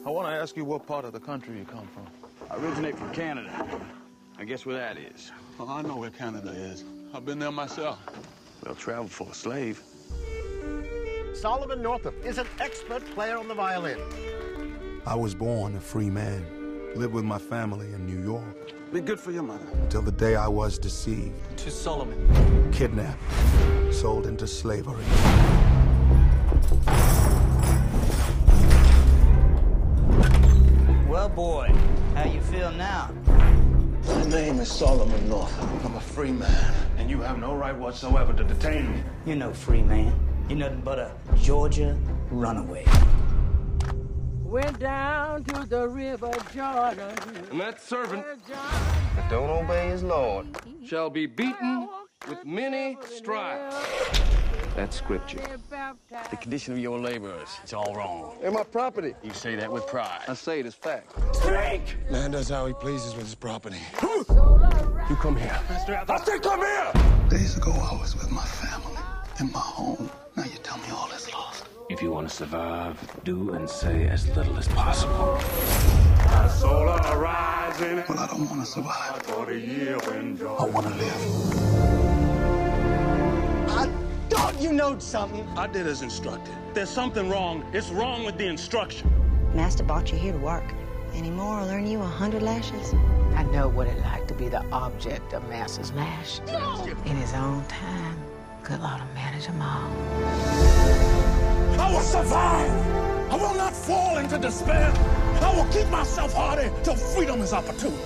I want to ask you what part of the country you come from. I originate from Canada. I guess where that is. Oh, I know where Canada is. I've been there myself. Well, travel for a slave. Solomon Northup is an expert player on the violin. I was born a free man, lived with my family in New York. Be good for your mother. Until the day I was deceived. To Solomon. Kidnapped. Sold into slavery. Well, boy, how you feel now? My name is Solomon Northup. I'm a free man, and you have no right whatsoever to detain me. You're no free man. You're nothing but a Georgia runaway. Went down to the river Jordan. And that servant That don't obey his Lord shall be beaten with many stripes. That's scripture. The condition of your laborers, it's all wrong. They're my property. You say that with pride. I say it as fact. Man does how he pleases with his property. You come here. I said come here! Days ago, I was with my family, in my home. Now you tell me all is lost. If you want to survive, do and say as little as possible. My soul arising. Well, I don't want to survive. For the year when I want to live. I thought you knowed something. I did as instructed. There's something wrong. It's wrong with the instruction. Master brought you here to work. Any more will earn you 100 lashes. I know what it's like to be the object of Master's lash. In his own time, good Lord will manage them all. I will survive. I will not fall into despair. I will keep myself hardy till freedom is opportune.